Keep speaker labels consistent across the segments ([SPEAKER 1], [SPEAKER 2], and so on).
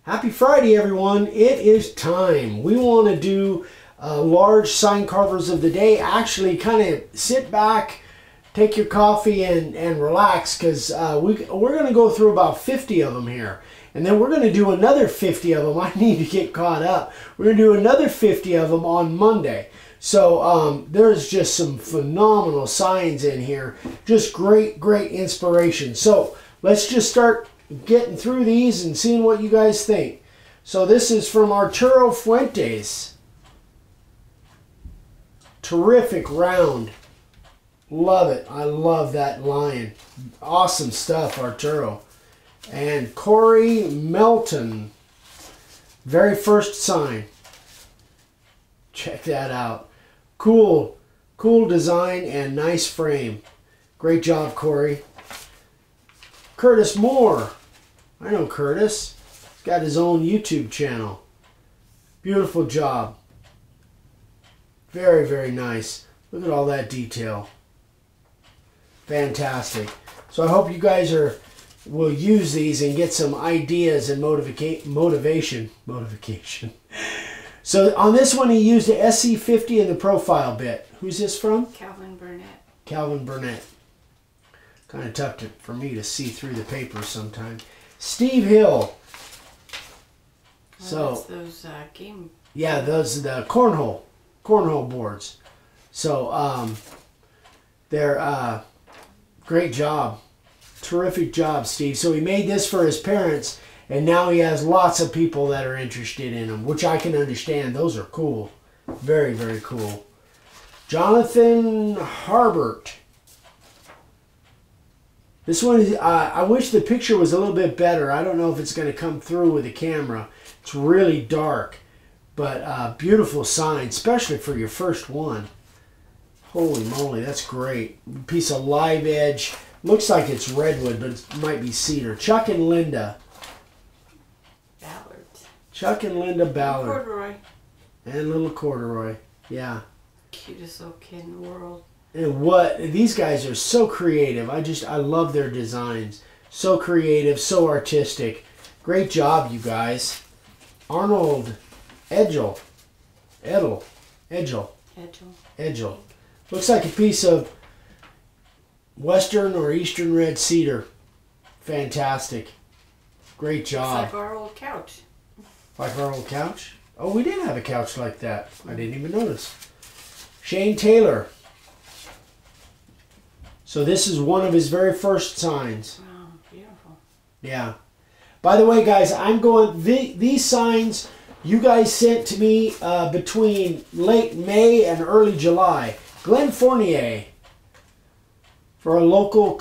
[SPEAKER 1] Happy Friday, everyone. It is time. We want to do large sign carvers of the day. Actually, kind of sit back, take your coffee, and relax, because we're going to go through about 50 of them here. And then we're going to do another 50 of them. I need to get caught up. We're going to do another 50 of them on Monday. So there's just some phenomenal signs in here. Just great, great inspiration. So let's just start getting through these and seeing what you guys think. So this is from Arturo Fuentes. Terrific round. Love it. I love that lion. Awesome stuff, Arturo. And Corey Melton. Very first sign. Check that out. Cool. Cool design and nice frame. Great job, Corey. Curtis Moore. I know Curtis. He's got his own YouTube channel. Beautiful job. Very, very nice. Look at all that detail. Fantastic. So I hope you guys will use these and get some ideas and motivation. So on this one, he used the SC50 in the profile bit. Who's this from?
[SPEAKER 2] Calvin Burnett.
[SPEAKER 1] Calvin Burnett. Kind of tough for me to see through the paper sometimes. Steve Hill.
[SPEAKER 2] Well, that's those game.
[SPEAKER 1] Yeah, those are the cornhole boards. So they're great job, terrific job, Steve. So he made this for his parents, and now he has lots of people that are interested in them, which I can understand. Those are cool, very, very cool. Jonathan Harbert. This one is, I wish the picture was a little bit better. I don't know if it's going to come through with the camera. It's really dark, but beautiful sign, especially for your first one. Holy moly, that's great. Piece of live edge. Looks like it's redwood, but it might be cedar. Chuck and Linda.
[SPEAKER 2] Ballard.
[SPEAKER 1] Chuck and Linda Ballard.
[SPEAKER 2] Corduroy.
[SPEAKER 1] And little Corduroy. Yeah.
[SPEAKER 2] Cutest little kid in the world.
[SPEAKER 1] And these guys are so creative. I love their designs. So creative, so artistic. Great job, you guys. Arnold Edgel. Looks like a piece of western or eastern red cedar. Fantastic. Great job.
[SPEAKER 2] It's like our old couch.
[SPEAKER 1] Like our old couch? Oh, we did have a couch like that. I didn't even notice. Shane Taylor. So this is one of his very first signs.
[SPEAKER 2] Wow, beautiful.
[SPEAKER 1] Yeah. By the way, guys, I'm going... These signs you guys sent to me between late May and early July. Glenn Fournier, for a local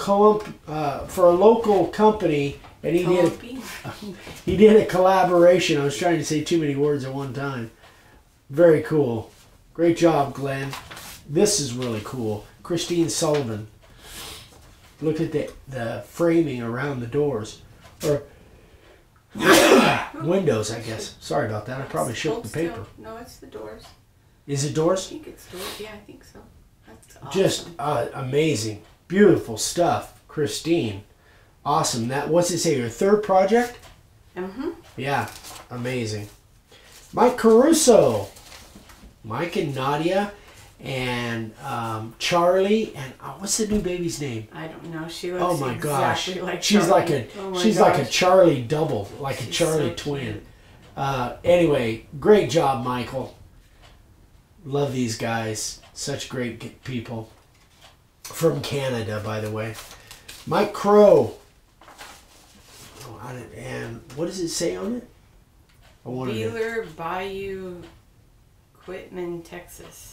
[SPEAKER 1] company, and he did a collaboration. I was trying to say too many words at one time. Very cool. Great job, Glenn. This is really cool. Christine Sullivan. Look at the framing around the doors. Or windows, I guess. Sorry about that. I probably shook the paper.
[SPEAKER 2] No, it's the doors.
[SPEAKER 1] Is it doors?
[SPEAKER 2] I think it's doors. Yeah, I think so. That's awesome.
[SPEAKER 1] Just amazing. Beautiful stuff. Christine. Awesome. What's it say? Your third project?
[SPEAKER 2] Mm-hmm.
[SPEAKER 1] Yeah. Amazing. Mike Caruso. Mike and Nadia. And Charlie, and what's the new baby's name?
[SPEAKER 2] I don't know. She looks exactly like
[SPEAKER 1] she's
[SPEAKER 2] Charlie.
[SPEAKER 1] She's like a Charlie double, like a Charlie so twin. Anyway, great job, Michael. Love these guys. Such great people. From Canada, by the way. Mike Crow. Oh, and what does it say on it?
[SPEAKER 2] Wheeler Bayou, Quitman, Texas.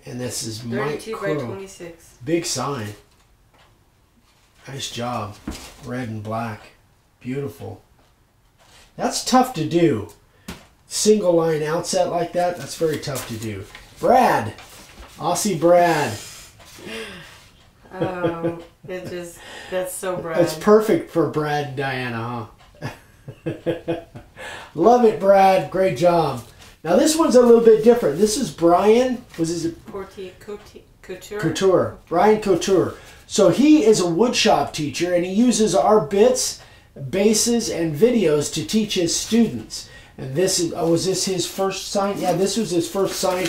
[SPEAKER 1] And this is Mike
[SPEAKER 2] 32
[SPEAKER 1] Crow.
[SPEAKER 2] by 26.
[SPEAKER 1] Big sign. Nice job. Red and black. Beautiful. That's tough to do. Single line outset like that, that's very tough to do. Brad. Aussie Brad.
[SPEAKER 2] Oh, that's so Brad.
[SPEAKER 1] That's perfect for Brad and Diana, huh? Love it, Brad. Great job. Now this one's a little bit different. This is Brian.
[SPEAKER 2] Couture.
[SPEAKER 1] Brian Couture. So he is a woodshop teacher, and he uses our bits bases and videos to teach his students. And this is, was this his first sign? Yeah, this was his first sign.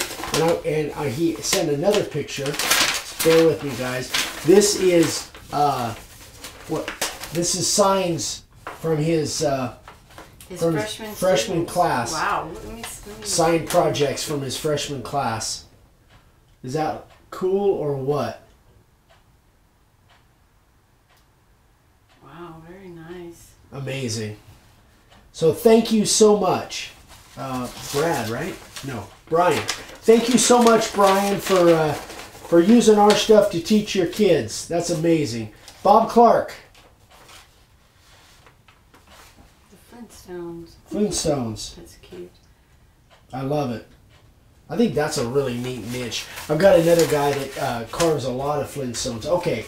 [SPEAKER 1] And he sent another picture. Bear with me, guys. This is this is signs from his freshman class.
[SPEAKER 2] Wow. Let me
[SPEAKER 1] Sign projects from his freshman class. Is that cool or what?
[SPEAKER 2] Wow, very nice.
[SPEAKER 1] Amazing. So thank you so much. Brad, right? No, Brian. Thank you so much, Brian, for using our stuff to teach your kids. That's amazing. Bob Clark.
[SPEAKER 2] The Flintstones.
[SPEAKER 1] Flintstones.
[SPEAKER 2] That's cute.
[SPEAKER 1] I love it. I think that's a really neat niche. I've got another guy that carves a lot of Flintstones. Okay,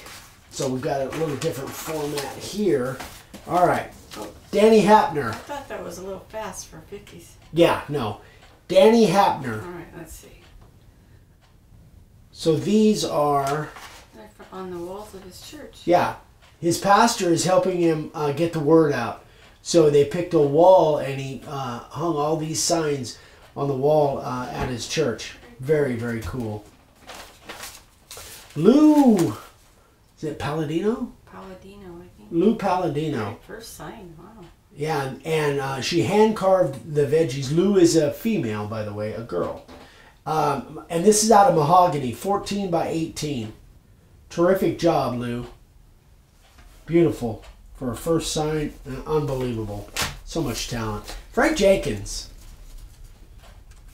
[SPEAKER 1] so we've got a little different format here. All right. Danny Hapner.
[SPEAKER 2] I thought that was a little fast for 50s.
[SPEAKER 1] Yeah, no. Danny Hapner.
[SPEAKER 2] All right, let's see.
[SPEAKER 1] So these are...
[SPEAKER 2] They're on the walls of his church.
[SPEAKER 1] Yeah. His pastor is helping him get the word out. So they picked a wall and he hung all these signs on the wall at his church. Very, very cool. Lou. Is it Palladino?
[SPEAKER 2] Palladino, I think.
[SPEAKER 1] Lou Palladino.
[SPEAKER 2] Very first sign, wow.
[SPEAKER 1] Yeah, and she hand carved the veggies. Lou is a female, by the way, a girl. And this is out of mahogany, 14 by 18. Terrific job, Lou. Beautiful. For a first sign, unbelievable. So much talent. Frank Jenkins.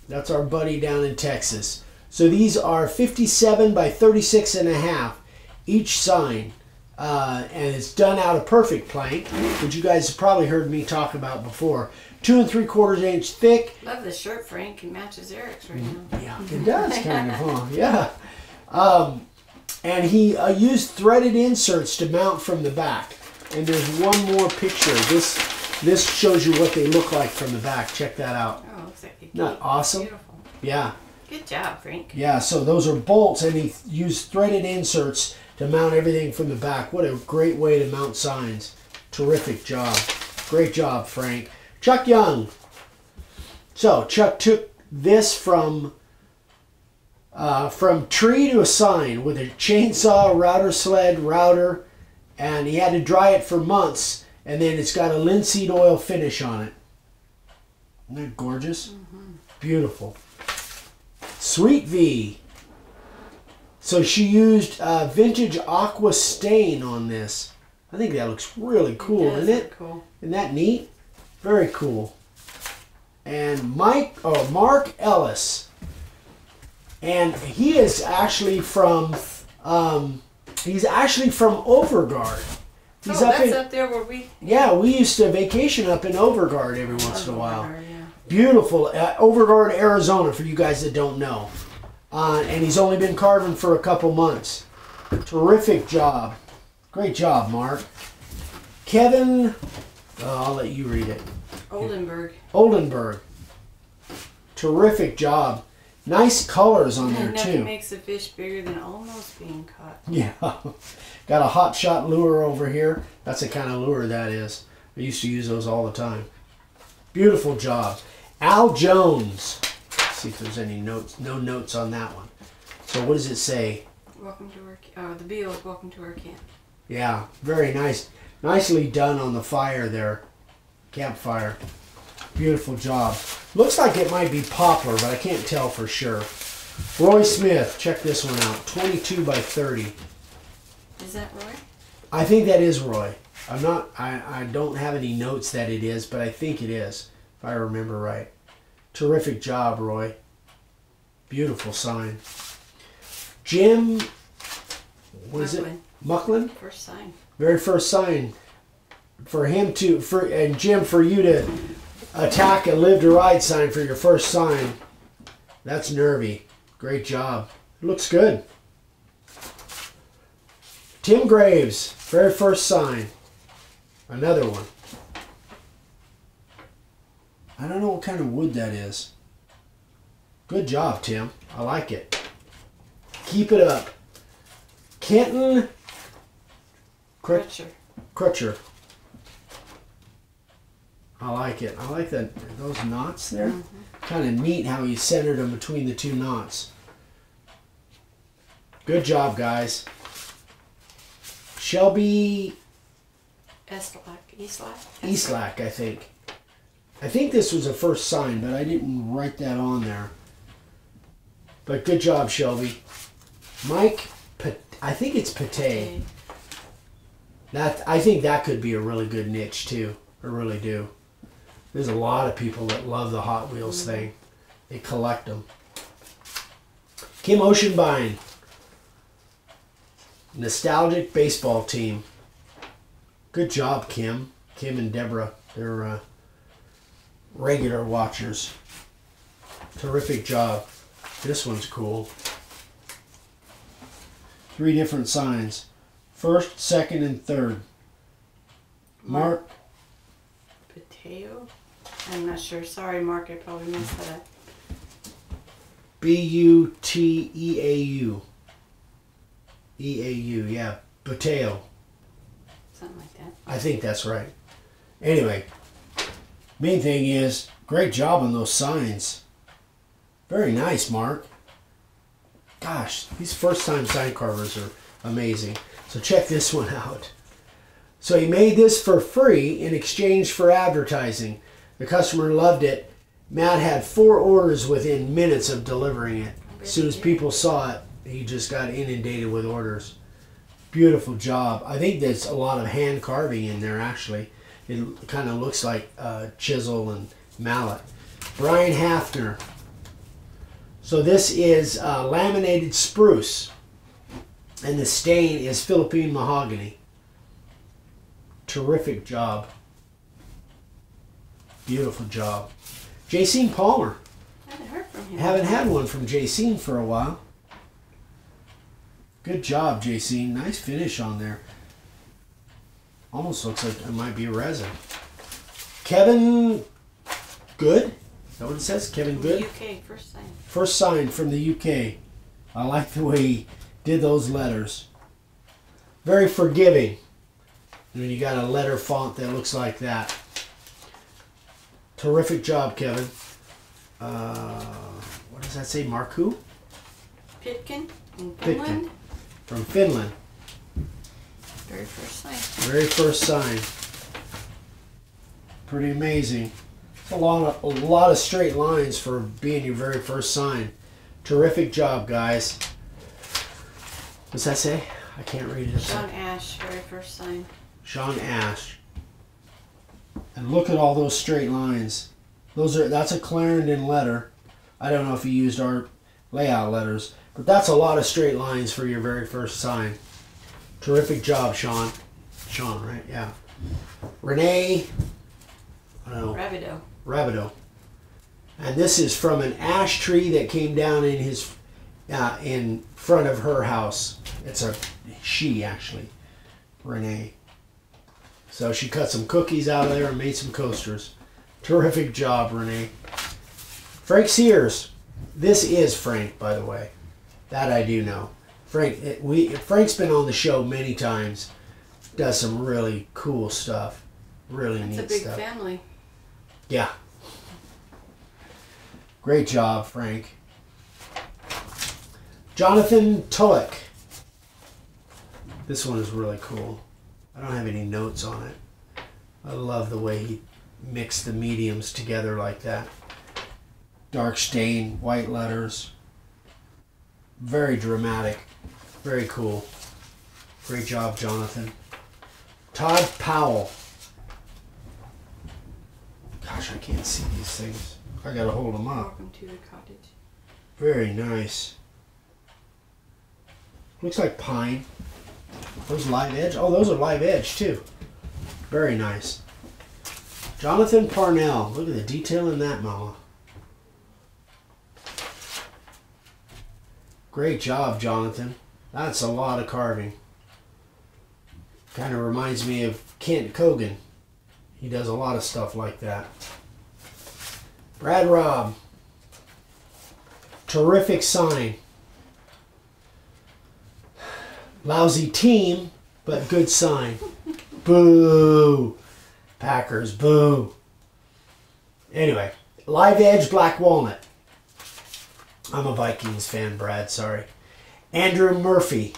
[SPEAKER 1] That's our buddy down in Texas. So these are 57 by 36 and a half each sign. And it's done out of perfect plank, which you guys have probably heard me talk about before. 2 3/4 inch thick.
[SPEAKER 2] Love the shirt, Frank. It matches Eric's right now.
[SPEAKER 1] Yeah, it does kind of, huh? Yeah. And he used threaded inserts to mount from the back. And there's one more picture. This shows you what they look like from the back. Check that out.
[SPEAKER 2] Oh, looks like a
[SPEAKER 1] Not awesome?
[SPEAKER 2] Beautiful.
[SPEAKER 1] Yeah.
[SPEAKER 2] Good job, Frank.
[SPEAKER 1] Yeah, so those are bolts, and he used threaded inserts to mount everything from the back. What a great way to mount signs. Terrific job. Great job, Frank. Chuck Young. So Chuck took this from tree to a sign with a chainsaw, router sled, router, and he had to dry it for months, and then it's got a linseed oil finish on it. Isn't that gorgeous? Mm-hmm. Beautiful. Sweet V. So she used vintage aqua stain on this. I think that looks really cool, isn't it?
[SPEAKER 2] Cool.
[SPEAKER 1] Isn't that neat? Very cool. And Mark Ellis. And he is actually from he's actually from Overgard. He's
[SPEAKER 2] up there where we...
[SPEAKER 1] Yeah, we used to vacation up in Overgard every once in a while.
[SPEAKER 2] Yeah.
[SPEAKER 1] Beautiful. Overgard, Arizona, for you guys that don't know. And he's only been carving for a couple months. Terrific job. Great job, Mark. Kevin, I'll let you read it. Oldenburg. Terrific job. Nice colors on there,
[SPEAKER 2] nothing
[SPEAKER 1] too.
[SPEAKER 2] Makes a fish bigger than almost being caught.
[SPEAKER 1] Yeah. Got a hot shot lure over here. That's the kind of lure that is. I used to use those all the time. Beautiful job. Al Jones. Let's see if there's any notes. No notes on that one. So what does it say?
[SPEAKER 2] Welcome to our camp. The Beals, welcome to our camp.
[SPEAKER 1] Yeah, very nice. Nicely done on the fire there. Campfire. Beautiful job. Looks like it might be poplar, but I can't tell for sure. Roy Smith. Check this one out. 22 by 30.
[SPEAKER 2] Is that Roy?
[SPEAKER 1] I think that is Roy. I'm not, I don't have any notes that it is, but I think it is, if I remember right. Terrific job, Roy. Beautiful sign. Jim, what is it? Mucklin?
[SPEAKER 2] First sign.
[SPEAKER 1] Very first sign. For him to, and Jim, for you to attack a live to ride sign for your first sign. That's nervy. Great job. Looks good. Tim Graves, very first sign. Another one. I don't know what kind of wood that is. Good job, Tim. I like it. Keep it up. Kenton
[SPEAKER 2] Crutcher.
[SPEAKER 1] Crutcher. I like it. I like that those knots there. Kind of neat how you centered them between the two knots. Good job, guys. Shelby Eastlack, I think. I think this was a first sign, but I didn't write that on there. But good job, Shelby. Mike, I think it's Pate. I think that could be a really good niche too. I really do. There's a lot of people that love the Hot Wheels thing. They collect them. Kim Oceanbine. Nostalgic baseball team. Good job, Kim. Kim and Deborah. They're regular watchers. Terrific job. This one's cool. 3 different signs. First, second, and third. Mark.
[SPEAKER 2] Potato? I'm not sure. Sorry, Mark. I probably messed that up.
[SPEAKER 1] Buteau. EAU, yeah. Potato.
[SPEAKER 2] Something like that.
[SPEAKER 1] I think that's right. Anyway, main thing is, great job on those signs. Very nice, Mark. Gosh, these first-time sign carvers are amazing. So check this one out. So he made this for free in exchange for advertising. The customer loved it. Matt had 4 orders within minutes of delivering it. As soon as people saw it, he just got inundated with orders. Beautiful job. I think there's a lot of hand carving in there, actually. It kind of looks like chisel and mallet. Brian Hafner. So this is laminated spruce. And the stain is Philippine mahogany. Terrific job. Beautiful job. Jacine Palmer.
[SPEAKER 2] I haven't heard from him.
[SPEAKER 1] Haven't had one from Jacine for a while. Good job, Jacine. Nice finish on there. Almost looks like it might be resin. Kevin Good? Is that what it says? Kevin Good?
[SPEAKER 2] UK, first sign.
[SPEAKER 1] First sign from the UK. I like the way he did those letters. Very forgiving. When you got a letter font that looks like that. Terrific job, Kevin. What does that say? Mark who?
[SPEAKER 2] Pitkin in
[SPEAKER 1] Pitkin.
[SPEAKER 2] Finland.
[SPEAKER 1] From Finland.
[SPEAKER 2] Very first sign.
[SPEAKER 1] Very first sign. Pretty amazing. It's a lot of straight lines for being your very first sign. Terrific job, guys. What's that say? I can't read it.
[SPEAKER 2] Sean Ash, very first sign.
[SPEAKER 1] Sean Ash. And look at all those straight lines. That's a Clarendon letter. I don't know if he used our layout letters, but that's a lot of straight lines for your very first sign. Terrific job, Sean. Sean, right? Yeah. Renee. I don't know. Rabideau. And this is from an ash tree that came down in his in front of her house. It's a she, actually. Renee. So she cut some cookies out of there and made some coasters. Terrific job, Renee. Frank Sears. This is Frank, by the way. That I do know. Frank's been on the show many times. Does some really cool stuff. Really neat stuff.
[SPEAKER 2] It's a big family.
[SPEAKER 1] Yeah. Great job, Frank. Jonathan Tullock. This one is really cool. I don't have any notes on it. I love the way he mixed the mediums together like that. Dark stain, white letters. Very dramatic. Very cool. Great job, Jonathan. Todd Powell. Gosh, I can't see these things. I gotta hold them up.
[SPEAKER 2] Welcome to the cottage.
[SPEAKER 1] Very nice. Looks like pine. Those live edge. Oh, those are live edge too. Very nice. Jonathan Parnell. Look at the detail in that, mama. Great job, Jonathan. That's a lot of carving. Kind of reminds me of Kent Cogan. He does a lot of stuff like that. Brad Robb. Terrific sign. Lousy team, but good sign. Boo. Packers, boo. Anyway, Live Edge Black Walnut. I'm a Vikings fan, Brad, sorry. Andrew Murphy.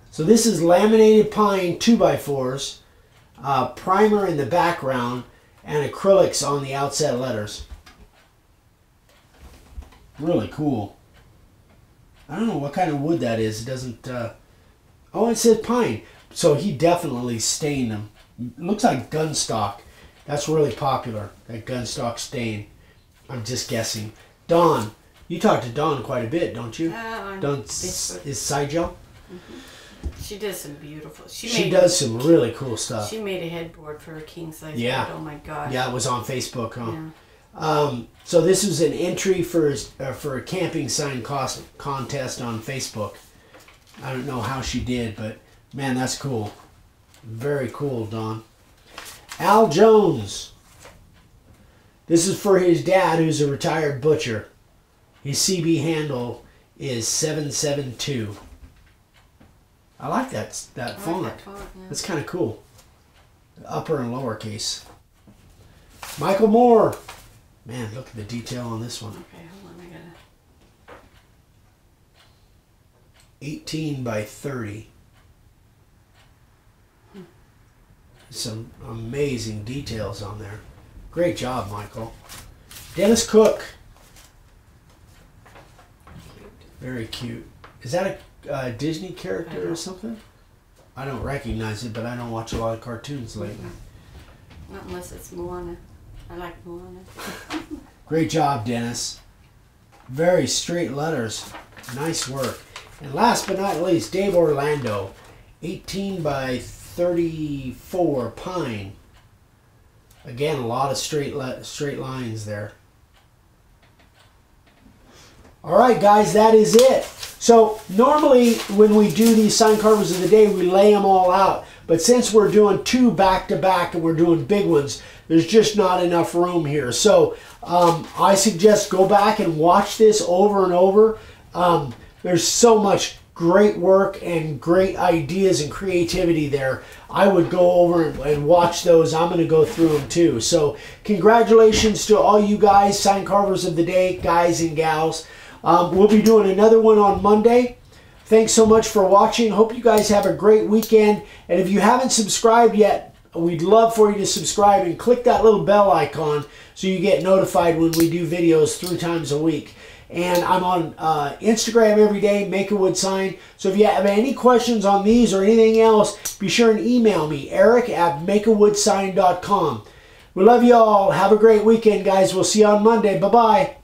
[SPEAKER 1] So this is laminated pine 2x4s, primer in the background, and acrylics on the outside letters. Really cool. I don't know what kind of wood that is. It doesn't... oh, it says pine. So he definitely stained them. It looks like gunstock. That's really popular, that gunstock stain. I'm just guessing. Dawn. You talk to Dawn quite a bit, don't you? Dawn is Sigel?
[SPEAKER 2] Mm-hmm. She does some beautiful...
[SPEAKER 1] She does some really cool stuff.
[SPEAKER 2] She made a headboard for a king size
[SPEAKER 1] bed.
[SPEAKER 2] Oh my gosh.
[SPEAKER 1] Yeah, it was on Facebook, huh?
[SPEAKER 2] Yeah.
[SPEAKER 1] So this was an entry for a camping sign contest on Facebook. I don't know how she did, but man, that's cool. Very cool, Dawn. Al Jones. This is for his dad, who's a retired butcher. His CB handle is 772. I like that font.
[SPEAKER 2] Like that font, yeah.
[SPEAKER 1] That's kind of cool. Upper and lower case. Michael Moore. Man, look at the detail on this one.
[SPEAKER 2] Okay, hold on, I gotta...
[SPEAKER 1] 18 by 30. Some amazing details on there. Great job, Michael. Dennis Cook.
[SPEAKER 2] Cute.
[SPEAKER 1] Very cute. Is that a Disney character or something? I don't recognize it, but I don't watch a lot of cartoons lately.
[SPEAKER 2] Not unless it's Moana. I like Moana.
[SPEAKER 1] Great job, Dennis. Very straight letters. Nice work. And last but not least, Dave Orlando. 18 by 34 pine. Again, a lot of straight lines there. All right, guys, that is it. So normally when we do these sign carvers of the day, we lay them all out. But since we're doing two back-to-back and we're doing big ones, there's just not enough room here. So I suggest go back and watch this over and over. There's so much great work and great ideas and creativity there. I would go over and watch those. I'm going to go through them too. So congratulations to all you guys, sign carvers of the day, guys and gals. We'll be doing another one on Monday. Thanks so much for watching. Hope you guys have a great weekend. And if you haven't subscribed yet, we'd love for you to subscribe and click that little bell icon so you get notified when we do videos 3 times a week. And I'm on Instagram every day, Make a Wood Sign. So if you have any questions on these or anything else, be sure and email me, eric@makeawoodsign.com. We love you all. Have a great weekend, guys. We'll see you on Monday. Bye-bye.